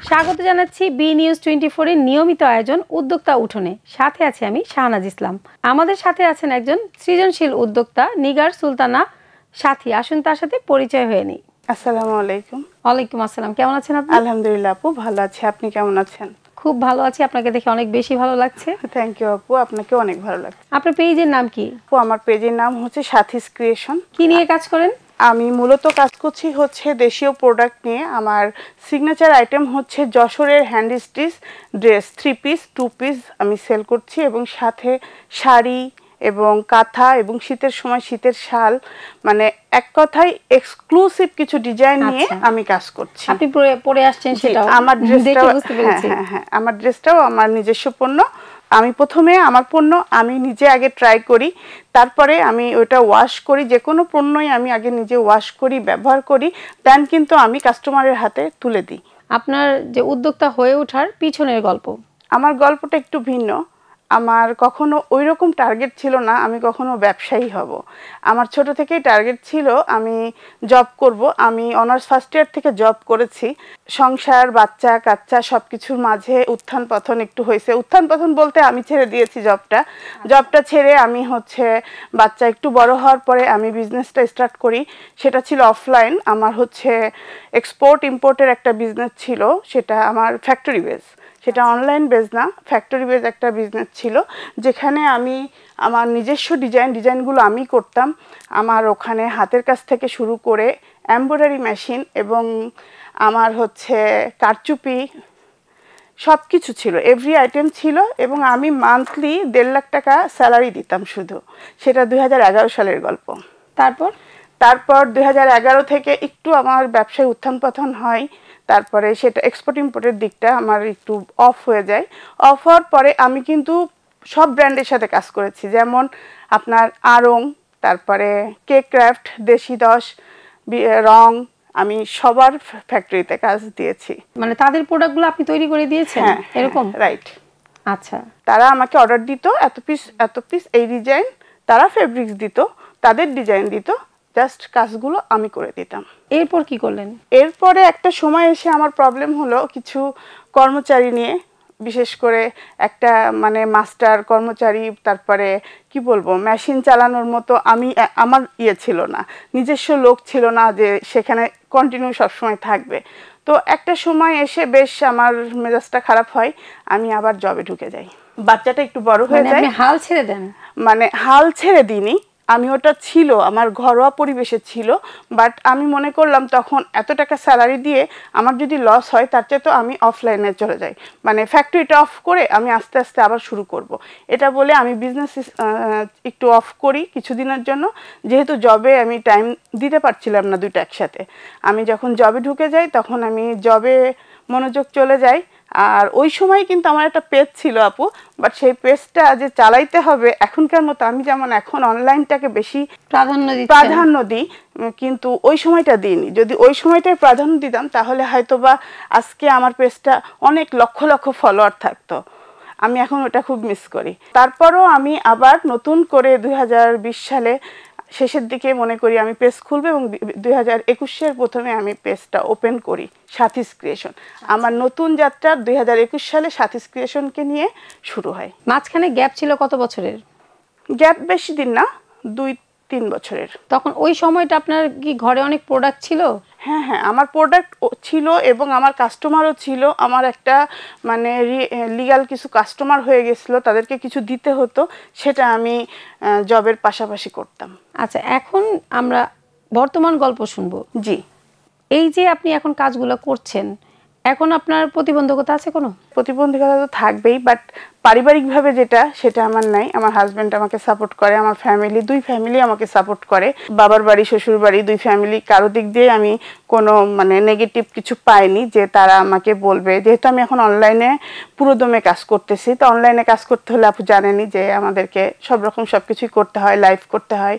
স্বাগত জানাচ্ছি B news 24 এর নিয়মিত আয়োজন উদ্যোক্তা উঠোনে। সাথে আছে আমি শাহনাজ ইসলাম। আমাদের সাথে আছেন একজন সৃজনশীল উদ্যোক্তা নিগার সুলতানা সাথী। আসুন তার সাথে পরিচয় হয়ে নিই। আসসালামু আলাইকুম। ওয়ালাইকুম আসসালাম। কেমন আছেন আপনি? আলহামদুলিল্লাহ আপু, ভালো আছি। আপনি কেমন আছেন? খুব ভালো আছি, আপনাকে দেখে অনেক বেশি ভালো লাগছে। থ্যাংক ইউ আপু, আপনাকে অনেক ভালো লাগছে। আপনার পেজের নাম কি? আপু আমার পেজের নাম হচ্ছে সাথীস ক্রিয়েশন। কি নিয়ে কাজ করেন? আমি মূলত কাজ করছি হচ্ছে দেশীয় প্রোডাক্ট নিয়ে। আমার সিগনেচার আইটেম হচ্ছে যশোরের hand stitch dress, 3 piece 2 piece আমি সেল করছি, এবং সাথে শাড়ি এবং কাঁথা এবং শীতের সময় শীতের শাল, মানে এক কথায় এক্সক্লুসিভ কিছু ডিজাইন নিয়ে আমি কাজ করছি। আপনি পরে আসছেন সেটা আমার ড্রেসটাও বুঝতে পেরেছি। হ্যাঁ, আমার ড্রেসটাও আমার নিজস্ব পণ্য। আমি প্রথমে আমার পণ্য আমি নিজে আগে ট্রাই করি, তারপরে আমি ওটা ওয়াশ করি। যে কোনো পণ্যই আমি আগে নিজে ওয়াশ করি, ব্যবহার করি, দেন কিন্তু আমি কাস্টমারের হাতে তুলে দিই। আপনার যে উদ্যোক্তা হয়ে ওঠার পিছনের গল্প? আমার গল্পটা একটু ভিন্ন। আমার কখনো ওই রকম টার্গেট ছিল না আমি কখনো ব্যবসায়ী হব। আমার ছোট থেকেই টার্গেট ছিল আমি জব করব। আমি অনার্স ফার্স্ট ইয়ার থেকে জব করেছি। সংসার, বাচ্চা কাচ্চা সব কিছুর মাঝে উত্থান পতন একটু হয়েছে। উত্থান পতন বলতে আমি ছেড়ে দিয়েছি জবটা ছেড়ে আমি হচ্ছে বাচ্চা একটু বড় হওয়ার পরে আমি বিজনেসটা স্টার্ট করি। সেটা ছিল অফলাইন। আমার হচ্ছে এক্সপোর্ট ইম্পোর্টের একটা বিজনেস ছিল, সেটা আমার ফ্যাক্টরি বেস। সেটা অনলাইন বেজ না, ফ্যাক্টরি বেজ একটা বিজনেস ছিল, যেখানে আমি আমার নিজস্ব ডিজাইনগুলো আমি করতাম। আমার ওখানে হাতের কাজ থেকে শুরু করে এমব্রয়ডারি মেশিন এবং আমার হচ্ছে কারচুপি সব কিছু ছিল, এভরি আইটেম ছিল, এবং আমি মান্থলি 1.5 লাখ টাকা স্যালারি দিতাম শুধু। সেটা 2011 সালের গল্প। তারপর 2011 থেকে একটু আমার ব্যবসায় উত্থান পতন হয়। তারপরে সেটা এক্সপোর্ট ইম্পোর্টের দিকটা আমার একটু অফ হয়ে যায়। অফ হওয়ার পরে আমি কিন্তু সব ব্র্যান্ডের সাথে কাজ করেছি, যেমন আপনার আড়ং, তারপরে কে ক্রাফট, দেশি 10, রং, আমি সবার ফ্যাক্টরিতে কাজ দিয়েছি। মানে তাদের প্রোডাক্টগুলো আপনি তৈরি করে দিয়েছেন? হ্যাঁ, এরকম, রাইট। আচ্ছা, তারা আমাকে অর্ডার দিত, এত পিস এই ডিজাইন, তারা ফেব্রিক্স দিত, তাদের ডিজাইন দিত, জাস্ট কাজগুলো আমি করে দিতাম। এরপর কি করলেন? এরপরে একটা সময় এসে আমার প্রবলেম হলো কিছু কর্মচারী নিয়ে, বিশেষ করে একটা মানে মাস্টার কর্মচারী, তারপরে কি বলবো, মেশিন চালানোর মতো আমার ছিল না, নিজস্ব লোক ছিল না যে সেখানে কন্টিনিউ সবসময় থাকবে। তো একটা সময় এসে বেশ আমার মেজাজটা খারাপ হয়, আমি আবার জবে ঢুকে যাই। বাচ্চাটা একটু বড় হয়ে যায়। আপনি হাল ছেড়ে দেন? মানে হাল ছেড়ে দিইনি, আমি ওটা ছিল আমার ঘরোয়া পরিবেশে ছিল, বাট আমি মনে করলাম তখন এত টাকা স্যালারি দিয়ে আমার যদি লস হয় তার চেয়ে তো আমি অফলাইনে চলে যাই, মানে ফ্যাক্টরিটা অফ করে আমি আস্তে আস্তে আবার শুরু করব। এটা বলে আমি বিজনেস একটু অফ করি কিছুদিনের জন্য, যেহেতু জবে আমি টাইম দিতে পারছিলাম না দুইটা একসাথে। আমি যখন জবে ঢুকে যাই তখন আমি জবে মনোযোগ চলে যায়। আর ওই সময় কিন্তু আমার একটা পেজ ছিল আপু, বাট সেই পেজটা যে চালাইতে হবে এখনকার মতো, আমি যেমন এখন অনলাইনটাকে বেশি প্রাধান্য দিই, কিন্তু ওই সময়টা দিইনি। যদি ওই সময়টায় প্রাধান্য দিতাম তাহলে হয়তোবা আজকে আমার পেজটা অনেক লক্ষ লক্ষ ফলোয়ার থাকতো। আমি এখন ওটা খুব মিস করি। তারপরও আমি আবার নতুন করে 2020 সালে শেষের দিকে মনে করি আমি পেজ খুলবো, এবং 2021-এর প্রথমে আমি পেজটা ওপেন করি, সাথীস ক্রিয়েশন। আমার নতুন যাত্রা 2021 সালে সাথীস ক্রিয়েশনকে নিয়ে শুরু হয়। মাঝখানে গ্যাপ ছিল কত বছরের? গ্যাপ বেশি দিন না, 2-3 বছরের। তখন ওই সময়টা আপনার কি ঘরে অনেক প্রোডাক্ট ছিল? হ্যাঁ, আমার প্রোডাক্ট ছিল এবং আমার কাস্টমারও ছিল। আমার একটা মানে লিগ্যাল কিছু কাস্টমার হয়ে গেছিলো, তাদেরকে কিছু দিতে হতো, সেটা আমি জবের পাশাপাশি করতাম। আচ্ছা, এখন আমরা বর্তমান গল্প শুনবো। জি। এই যে আপনি এখন কাজগুলো করছেন, এখন আপনার প্রতিবন্ধকতা আছে কোনো? প্রতিবন্ধকতা তো থাকবেই, বাট পারিবারিকভাবে সেটা আমার নাই। আমার হাজব্যান্ড আমাকে সাপোর্ট করে, আমার দুই ফ্যামিলি আমাকে সাপোর্ট করে। বাবার বাড়ি, শ্বশুর বাড়ি, দুই ফ্যামিলি, কারো দিক দিয়ে আমি কোনো মানে নেগেটিভ কিছু পাইনি যে তারা আমাকে বলবে। যেহেতু আমি এখন অনলাইনে পুরোদমে কাজ করতেছি, তো অনলাইনে কাজ করতে হলে আপু জানেনই যে আমাদেরকে সব রকম সব কিছুই করতে হয়, লাইভ করতে হয়।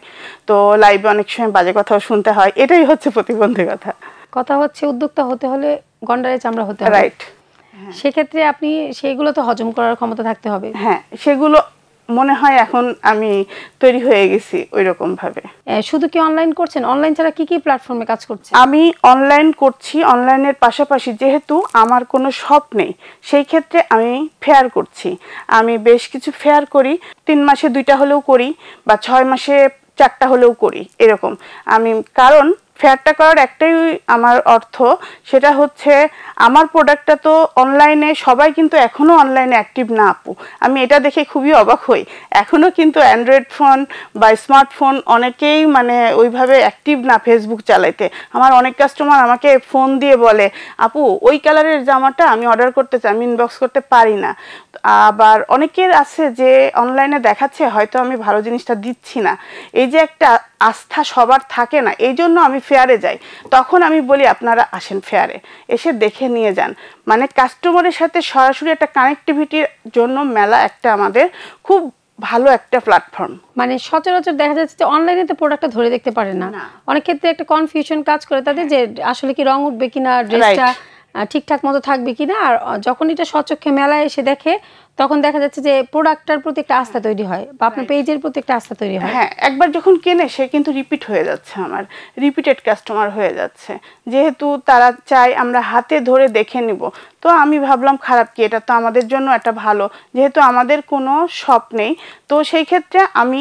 তো লাইভে অনেক সময় বাজে কথাও শুনতে হয়, এটাই হচ্ছে প্রতিবন্ধকতা। কথা হচ্ছে উদ্যোক্তা হতে হলে গন্ডারে চামড়া হতে হবে, রাইট। সেক্ষেত্রে আপনি সেগুলো তো হজম করার ক্ষমতা থাকতে হবে। হ্যাঁ, সেগুলো মনে হয় এখন আমি তৈরি হয়ে গেছি ওইরকম ভাবে। শুধু কি অনলাইন করছেন? অনলাইন ছাড়া কি কি প্ল্যাটফর্মে কাজ করছেন? আমি অনলাইন করছি, অনলাইনের পাশাপাশি যেহেতু আমার কোনো শপ নেই সেই ক্ষেত্রে আমি ফেয়ার করছি। আমি বেশ কিছু ফেয়ার করি, 3 মাসে 2টা হলেও করি বা 6 মাসে 4টা হলেও করি এরকম। আমি কারণ ফেয়ারটা করার একটাই আমার অর্থ, সেটা হচ্ছে আমার প্রোডাক্টটা তো অনলাইনে সবাই কিন্তু এখনও অনলাইনে অ্যাক্টিভ না আপু। আমি এটা দেখে খুবই অবাক হই, এখনও কিন্তু অ্যান্ড্রয়েড ফোন বা স্মার্টফোন অনেকেই মানে ওইভাবে অ্যাক্টিভ না ফেসবুক চালাইতে। আমার অনেক কাস্টমার আমাকে ফোন দিয়ে বলে আপু ওই কালারের জামাটা আমি অর্ডার করতে চাই, আমি ইনবক্স করতে পারি না। আবার অনেকের আছে যে অনলাইনে দেখাচ্ছে হয়তো আমি ভালো জিনিসটা দিচ্ছি না, এই যে একটা আস্থা সবার থাকে না, এই জন্য আমি ফেয়ারে যাই। তখন আমি বলি আপনারা আসেন ফেয়ারে, এসে দেখে নিয়ে যান। মানে কাস্টমারের সাথে সরাসরি একটা কানেক্টিভিটির জন্য মেলা একটা আমাদের খুব ভালো একটা প্ল্যাটফর্ম। মানে সচরাচর দেখা যাচ্ছে যে অনলাইনে তো প্রোডাক্টটা ধরে দেখতে পারে না, অনেক ক্ষেত্রে একটা কনফিউশন কাজ করে তাদের যে আসলে কি রং উঠবে কিনা, ড্রেসটা ঠিকঠাক মতো থাকবে কিনা। আর যখন এটা সচক্ষে মেলায় এসে দেখে তখন দেখা যাচ্ছে যে প্রোডাক্টটার প্রতি একটা আস্থা তৈরি হয় বা আপনার পেজের প্রতি একটা আস্থা তৈরি হয়। হ্যাঁ, একবার যখন কেনে সে কিন্তু রিপিট হয়ে যাচ্ছে, আমার রিপিটেড কাস্টমার হয়ে যাচ্ছে, যেহেতু তারা চায় আমরা হাতে ধরে দেখে নিব। তো আমি ভাবলাম খারাপ কি, এটা তো আমাদের জন্য একটা ভালো, যেহেতু আমাদের কোনো শপ নেই তো সেই ক্ষেত্রে আমি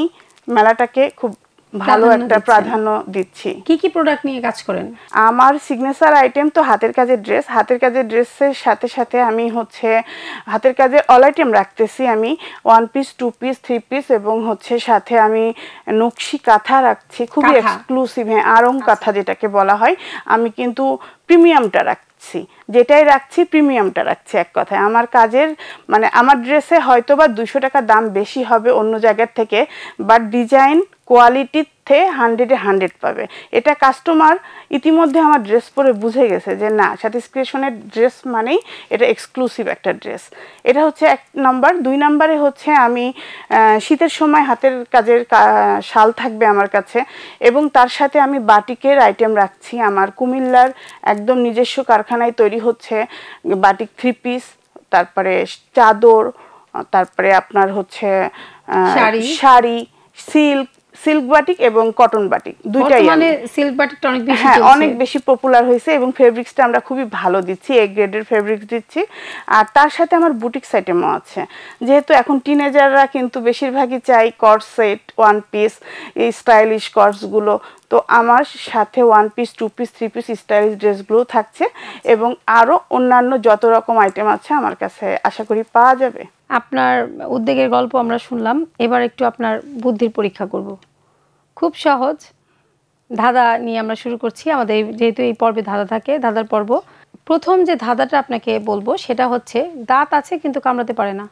মেলাটাকে খুব ভালো একটা প্রাধান্য দিচ্ছি। কি কি প্রোডাক্ট নিয়ে কাজ করেন? আমার সিগনেচার আইটেম তো হাতের কাজের ড্রেস, হাতের কাজের ড্রেসের সাথে সাথে আমি হচ্ছে হাতের কাজের অল আইটেম রাখতেছি। আমি 1 পিস 2 পিস 3 পিস এবং হচ্ছে সাথে আমি নকশি কাঁথা রাখছি, খুবই এক্সক্লুসিভ। হ্যাঁ, আরং কাঁথা যেটাকে বলা হয়। আমি কিন্তু প্রিমিয়ামটা রাখছি, যেটাই রাখছি প্রিমিয়ামটা রাখছি। এক কথায় আমার কাজের মানে আমার ড্রেসে হয়তো বা 200 টাকা দাম বেশি হবে অন্য জায়গার থেকে, বাট ডিজাইন কোয়ালিটিতে 100-এ 100 পাবে। এটা কাস্টমার ইতিমধ্যে আমার ড্রেস পরে বুঝে গেছে যে না, স্যাটিসফ্যাকশনের ড্রেস মানেই এটা এক্সক্লুসিভ একটা ড্রেস। এটা হচ্ছে 1 নাম্বার। 2 নাম্বারে হচ্ছে আমি শীতের সময় হাতের কাজের শাল থাকবে আমার কাছে, এবং তার সাথে আমি বাটিকের আইটেম রাখছি। আমার কুমিল্লার একদম নিজস্ব কারখানায় তৈরি হচ্ছে বাটিক 3 পিস, তারপরে চাদর, তারপরে আপনার হচ্ছে শাড়ি, সিল্ক বাটিক এবং কটন বাটিক, দুইটাই। মানে সিল্ক বাটিকটা অনেক বেশি, হ্যাঁ, অনেক বেশি পপুলার হয়েছে এবং ফেব্রিক্সটা আমরা খুবই ভালো দিচ্ছি, এ গ্রেডের ফেব্রিক্স দিচ্ছি। আর তার সাথে আমার বুটিক্স আইটেমও আছে, যেহেতু এখন টিনেজাররা কিন্তু বেশিরভাগই চাই কর্স সেট, 1 পিস, এই স্টাইলিশ কর্সগুলো। তো আমার সাথে 1 পিস 2 পিস 3 পিস স্টাইলিশ ড্রেসগুলো থাকছে এবং আরও অন্যান্য যত রকম আইটেম আছে আমার কাছে আশা করি পাওয়া যাবে। আপনার উদ্যোগের গল্প আমরা শুনলাম, এবার একটু আপনার বুদ্ধির পরীক্ষা করব। খুব সহজ ধাঁধা নিয়ে আমরা শুরু করছি। আমাদের যেহেতু এই পর্বে ধাঁধা থাকে, ধাঁধার পর্ব। প্রথম যে ধাঁধাটা আপনাকে বলবো সেটা হচ্ছে দাঁত আছে কিন্তু কামড়াতে পারে না।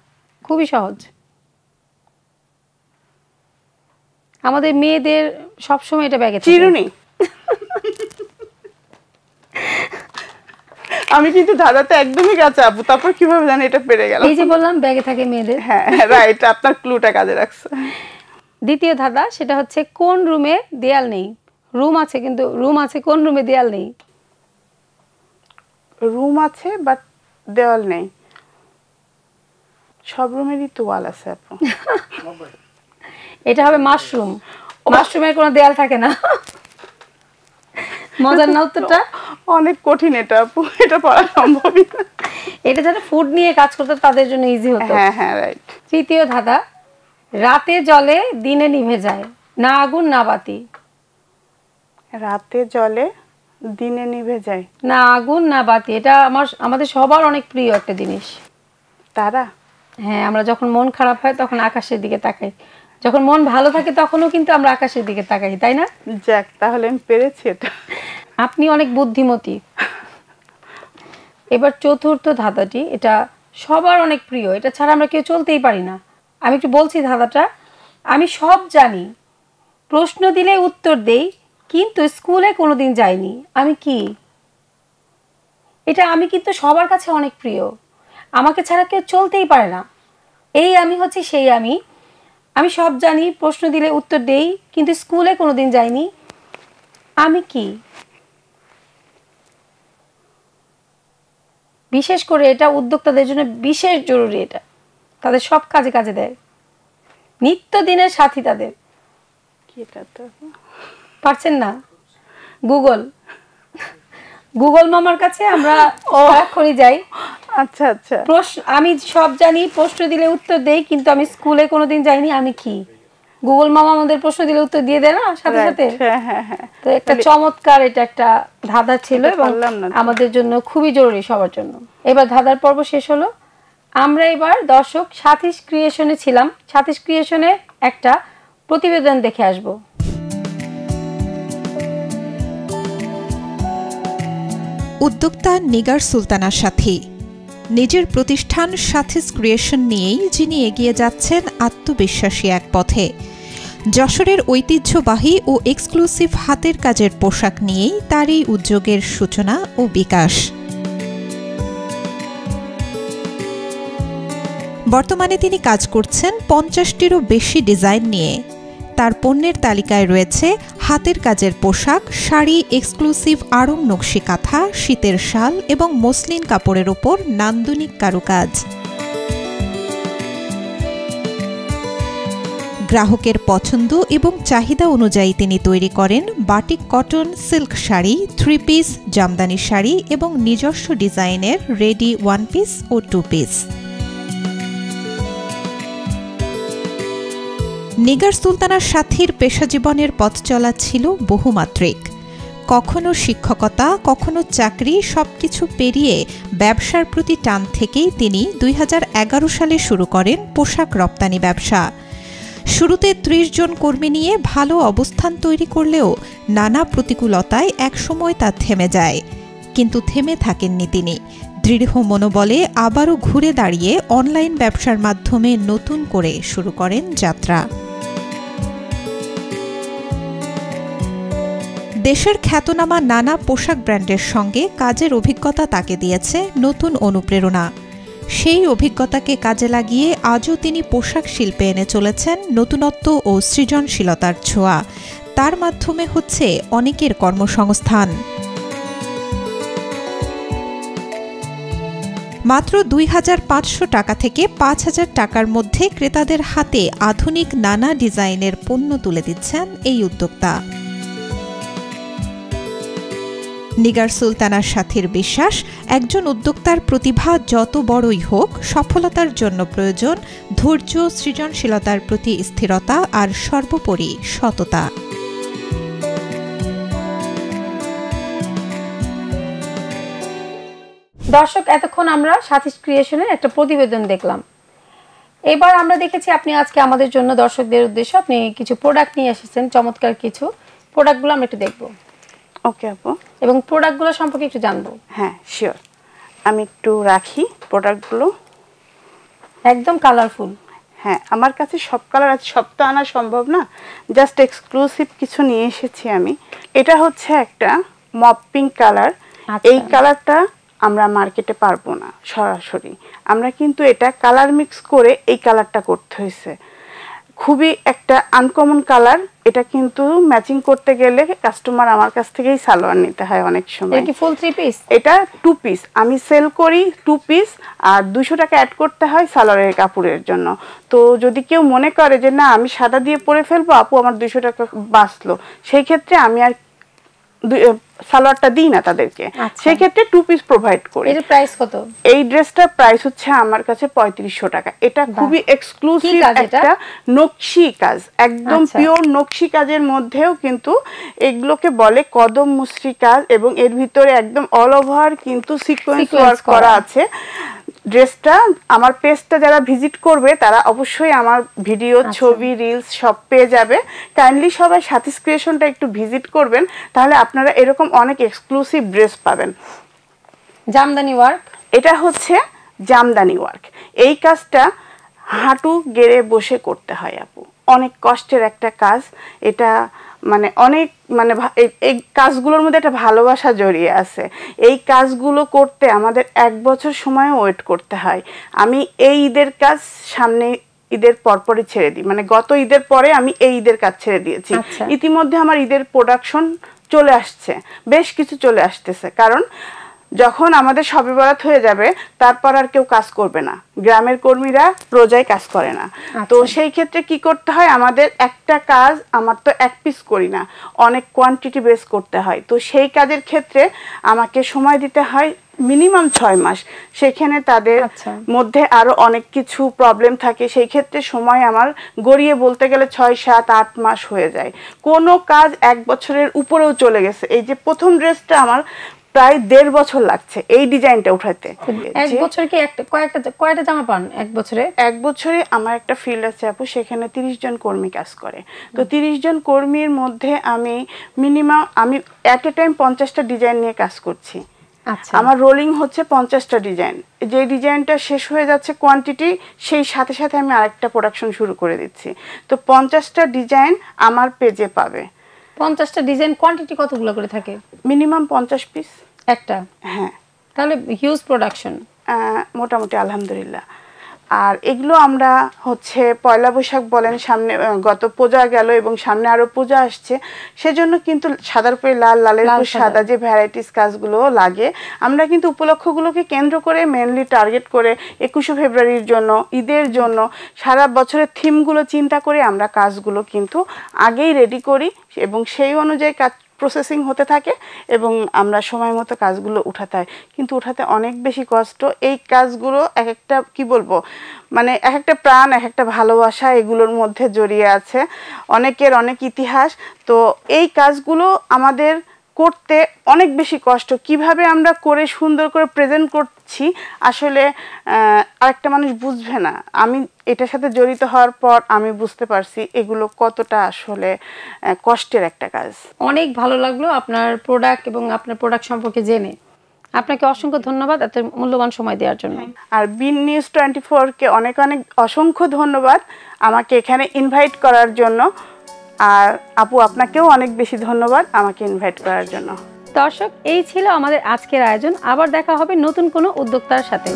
খুবই সহজ। আমাদের মেয়েদের সবসময় এটা ব্যাগে থাকে। চিরুনি। আমি কিন্তু ধাঁধাতে একদমই কাঁচা আপু, তারপর কিভাবে জানি এটা পেরে গেল। এই যে বললাম ব্যাগে থাকে মেয়েদের। হ্যাঁ রাইট, আপনার ক্লুটা কাজে রাখছে। দ্বিতীয় ধাঁধা সেটা হচ্ছে কোন রুমে দেয়াল নেই। রুম আছে কিন্তু রুম আছে, কোন রুমে দেয়াল নেই? রুম আছে বাট দেওয়াল নেই। সব রুমেরই তো ওয়াল আছে আপু। এটা হবে মাশরুম। মাশরুমের কোনো দেয়াল থাকে না। মজার না উত্তরটা? অনেক কঠিন এটা আপু, এটা পড়া সম্ভবই না। এটা যারা ফুড নিয়ে কাজ করতে তাদের জন্য ইজি হতো। হ্যাঁ হ্যাঁ রাইট। তৃতীয় ধাঁধা, রাতে জ্বলে দিনে নিভে যায়, না আগুন না বাতি। রাতে জ্বলে দিনে নিভে যায়, না আগুন না বাতি। এটা আমাদের সবার অনেক প্রিয় একটা জিনিস। তারা। হ্যাঁ, আমরা যখন মন খারাপ হয় তখন আকাশের দিকে তাকাই, যখন মন ভালো থাকে তখনও কিন্তু আমরা আকাশের দিকে তাকাই, তাই না? যাক, তাহলে আমি পেরেছি এটা। আপনি অনেক বুদ্ধিমতী। এবার চতুর্থ ধাঁধাটি, এটা সবার অনেক প্রিয়, এটা ছাড়া আমরা কেউ চলতেই পারি না। আমি একটু বলছি ধাঁধাটা। আমি সব জানি, প্রশ্ন দিলে উত্তর দেই, কিন্তু স্কুলে কোনোদিন যাইনি। আমি কি? এটা আমি কিন্তু সবার কাছে অনেক প্রিয়, আমাকে ছাড়া কেউ চলতেই পারে না। এই আমি হচ্ছে সেই আমি। আমি সব জানি, প্রশ্ন দিলে উত্তর দেই, কিন্তু স্কুলে কোনোদিন যাইনি। আমি কি? বিশেষ করে এটা উদ্যোক্তাদের জন্য বিশেষ জরুরি, এটা তাদের সব কাজে কাজে দেয়। নিত্যদিনের সাথী তাদের। কি এটা তো পারছেন না? গুগল মামার কাছে আমরা এখনই যাই। আচ্ছা আচ্ছা, প্রশ্ন আমি সব জানি, প্রশ্ন দিলে উত্তর দেই, কিন্তু আমি স্কুলে কোনোদিন যাইনি। আমি কি গুগল মামা আমাদের প্রশ্ন দিলে উত্তর দিয়ে দেয় না সাথে সাথে? তো একটা চমৎকার, এটা একটা ধাঁধা ছিল এবং আমাদের জন্য খুবই জরুরি, সবার জন্য। এবার ধাঁধার পর্ব শেষ হলো। আমরা এবার দর্শক সাথীস ক্রিয়েশনে ছিলাম। সাথীস ক্রিয়েশনে একটা প্রতিবেদন দেখে আসব। উদ্যোক্তা নিগার সুলতানার সাথী নিজের প্রতিষ্ঠান সাথীস ক্রিয়েশন নিয়েই যিনি এগিয়ে যাচ্ছেন আত্মবিশ্বাসী এক পথে। যশোরের ঐতিহ্যবাহী ও এক্সক্লুসিভ হাতের কাজের পোশাক নিয়েই তারই উদ্যোগের সূচনা ও বিকাশ। বর্তমানে তিনি কাজ করছেন 50টিরও বেশি ডিজাইন নিয়ে। তার পণ্যের তালিকায় রয়েছে হাতের কাজের পোশাক, শাড়ি, এক্সক্লুসিভ আড়ং নকশি কাঁথা, শীতের শাল এবং মসলিন কাপড়ের ওপর নান্দনিক কারুকাজ। গ্রাহকের পছন্দ এবং চাহিদা অনুযায়ী তিনি তৈরি করেন batik cotton, silk sari, 3 piece, Jamdani sari এবং নিজস্ব ডিজাইনের রেডি 1 পিস ও 2 পিস। নিগার সুলতানার সাথীর পেশাজীবনের পথ চলা ছিল বহুমাত্রিক। কখনো শিক্ষকতা, কখনো চাকরি, সবকিছু পেরিয়ে ব্যবসার প্রতি টান থেকেই তিনি 2011 সালে শুরু করেন পোশাক রপ্তানি ব্যবসা। শুরুতে 30 জন কর্মী নিয়ে ভালো অবস্থান তৈরি করলেও নানা প্রতিকূলতায় একসময় তা থেমে যায়। কিন্তু থেমে থাকেননি তিনি। দৃঢ় মনোবলে আবারও ঘুরে দাঁড়িয়ে অনলাইন ব্যবসার মাধ্যমে নতুন করে শুরু করেন যাত্রা। দেশের খ্যাতনামা নানা পোশাক ব্র্যান্ডের সঙ্গে কাজের অভিজ্ঞতা তাকে দিয়েছে নতুন অনুপ্রেরণা। সেই অভিজ্ঞতাকে কাজে লাগিয়ে আজও তিনি পোশাক শিল্পে এনে চলেছেন নতুনত্ব ও সৃজনশীলতার ছোঁয়া। তার মাধ্যমে হচ্ছে অনেকের কর্মসংস্থান। মাত্র 2500 টাকা থেকে 5000 টাকার মধ্যে ক্রেতাদের হাতে আধুনিক নানা ডিজাইনের পণ্য তুলে দিচ্ছেন এই উদ্যোক্তা। নিগার সুলতানার সাথীর বিশ্বাস, একজন উদ্যোক্তার প্রতিভা যত বড়ই হোক, সফলতার জন্য প্রয়োজন ধৈর্য, সৃজনশীলতার প্রতি স্থিরতা আর সর্বোপরি সততা। দর্শক, এতক্ষণ আমরা সাথীস ক্রিয়েশনের একটা প্রতিবেদন দেখলাম। এবার আমরা দেখেছি আপনি আজকে আমাদের জন্য দর্শকদের উদ্দেশ্যে আপনি কিছু প্রোডাক্ট নিয়ে এসেছেন, চমৎকার কিছু। প্রোডাক্টগুলো আমরা একটু দেখবো। ওকে আপু, এবং প্রোডাক্টগুলো সম্পর্কে একটু জানবো। হ্যাঁ শিওর, আমি একটু রাখি প্রোডাক্টগুলো। একদম কালারফুল। হ্যাঁ, আমার কাছে সব কালার আছে, সব তো আনা সম্ভব না, জাস্ট এক্সক্লুসিভ কিছু নিয়ে এসেছি আমি। এটা হচ্ছে একটা মপ পিঙ্ক কালার। এই কালারটা আমরা মার্কেটে পারবো না সরাসরি, আমরা কিন্তু এটা কালার মিক্স করে এই কালারটা করতে হয়েছে। খুবই একটা আনকমন কালার। এটা কিন্তু ম্যাচিং করতে গেলে কাস্টমার আমার কাছ থেকেই সালোয়ার নিতে হয় অনেক সময়। এটা কি ফুল 3 পিস? এটা 2 পিস, আমি সেল করি 2 পিস, আর 200 টাকা অ্যাড করতে হয় সালোয়ারের কাপড়ের জন্য। তো যদি কেউ মনে করে যে না আমি সাদা দিয়ে পরে ফেলবো আপু, আমার 200 টাকা বাঁচলো, সেই ক্ষেত্রে আমি আর সালোয়ারটা দিই না তাদেরকে, সেই ক্ষেত্রে 2 পিস প্রোভাইড করি। এর প্রাইস কত? এই ড্রেসটার প্রাইস হচ্ছে আমার কাছে 3500 টাকা। এটা খুবই এক্সক্লুসিভ একটা নকশি কাজ, একদম পিওর নকশি কাজের মধ্যেও কিন্তু এগুলোকে বলে কদম মুসরি কাজ, এবং এর ভিতরে একদম অল ওভার কিন্তু সিকোয়েন্স ওয়ার্ক করা আছে। ড্রেসটা আমার পেজটা যারা ভিজিট করবে তারা অবশ্যই আমার ভিডিও, ছবি, রিলস সব পেয়ে যাবে। কাইন্ডলি সবাই সাথীস ক্রিয়েশনটা একটু ভিজিট করবেন, তাহলে আপনারা এরকম অনেক এক্সক্লুসিভ ড্রেস পাবেন। জামদানি ওয়ার্ক, এটা হচ্ছে জামদানি ওয়ার্ক। এই কাজটা হাঁটু গেড়ে বসে করতে হয় আপু, অনেক কষ্টের একটা কাজ। এটা মানে অনেক এই কাজগুলোর মধ্যে একটা ভালোবাসা জড়িয়ে আছে। এই কাজগুলো করতে আমাদের 1 বছর সময় ওয়েট করতে হয়। আমি এই ঈদের কাজ সামনে ঈদের পরপরই ছেড়ে দিই, মানে গত ঈদের পরে আমি এই ঈদের কাজ ছেড়ে দিয়েছি। ইতিমধ্যে আমার ঈদের প্রোডাকশন চলে আসছে, বেশ কিছু চলে আসতেছে, কারণ যখন আমাদের শবে বরাত হয়ে যাবে তারপর আর কেউ কাজ করবে না, গ্রামের কর্মীরা রোজায় কাজ করে না। তো সেই ক্ষেত্রে কি করতে হয়, আমাদের একটা কাজ, আমার তো এক পিস করি না, অনেক কোয়ান্টিটি বেস করতে হয়। তো সেই কাজের ক্ষেত্রে আমাকে সময় দিতে হয় মিনিমাম 6 মাস। সেখানে তাদের মধ্যে আরো অনেক কিছু প্রবলেম থাকে, সেই ক্ষেত্রে সময় আমার গড়িয়ে বলতে গেলে 6, 7, 8 মাস হয়ে যায়। কোনো কাজ 1 বছরের উপরেও চলে গেছে। এই যে প্রথম ড্রেসটা আমার প্রায় 1.5 বছর লাগছে এই ডিজাইনটা উঠাতে। 1 বছর কি কয়টা জামা পান 1 বছরে? 1 বছরে আমার একটা ফিল্ড আছে আপু, সেখানে 30 জন কর্মী কাজ করে। তো 30 জন কর্মীর মধ্যে আমি মিনিমাম এট এ টাইম 50টা ডিজাইন নিয়ে কাজ করছি। আমার রোলিং হচ্ছে 50টা ডিজাইন। যে ডিজাইনটা শেষ হয়ে যাচ্ছে কোয়ান্টিটি, সেই সাথে সাথে আমি আরেকটা প্রোডাকশন শুরু করে দিচ্ছি। তো 50টা ডিজাইন আমার পেজে পাবে। 50টা ডিজাইন কোয়ান্টিটি কতগুলো করে থাকে? মিনিমাম 50 পিস একটা। হ্যাঁ, তাহলে হিউজ প্রোডাকশন মোটামুটি আলহামদুলিল্লাহ। আর এগুলো আমরা হচ্ছে পয়লা বৈশাখ বলেন, সামনে গত পূজা গেল এবং সামনে আরো পূজা আসছে, সেজন্য কিন্তু সাদার উপরে লাল, লালের উপর সাদা যে ভ্যারাইটিস কাজগুলো লাগে, আমরা কিন্তু উপলক্ষগুলোকে কেন্দ্র করে মেনলি টার্গেট করে 21শে ফেব্রুয়ারির জন্য, ঈদের জন্য, সারা বছরের থিমগুলো চিন্তা করে আমরা কাজগুলো কিন্তু আগেই রেডি করি এবং সেই অনুযায়ী কাজ প্রসেসিং হতে থাকে এবং আমরা সময় মতো কাজগুলো উঠাতে হয়। কিন্তু উঠাতে অনেক বেশি কষ্ট। এই কাজগুলো এক একটা কি বলবো, মানে এক একটা প্রাণ, এক একটা ভালোবাসা এগুলোর মধ্যে জড়িয়ে আছে, অনেকের অনেক ইতিহাস। তো এই কাজগুলো আমাদের করতে অনেক বেশি কষ্ট। কিভাবে আমরা করে সুন্দর করে প্রেজেন্ট করছি আসলে আরেকটা মানুষ বুঝবে না। আমি এটার সাথে জড়িত হওয়ার পর আমি বুঝতে পারছি এগুলো কতটা আসলে কষ্টের একটা কাজ। অনেক ভালো লাগলো আপনার প্রোডাক্ট এবং আপনার প্রোডাক্ট সম্পর্কে জেনে। আপনাকে অসংখ্য ধন্যবাদ এত মূল্যবান সময় দেওয়ার জন্য। আর বিন নিউজ 24-কে অনেক অনেক অসংখ্য ধন্যবাদ আমাকে এখানে ইনভাইট করার জন্য। আর আপু, আপনাকেও অনেক বেশি ধন্যবাদ আমাকে ইনভাইট করার জন্য। দর্শক, এই ছিল আমাদের আজকের আয়োজন। আবার দেখা হবে নতুন কোনো উদ্যোক্তার সাথে।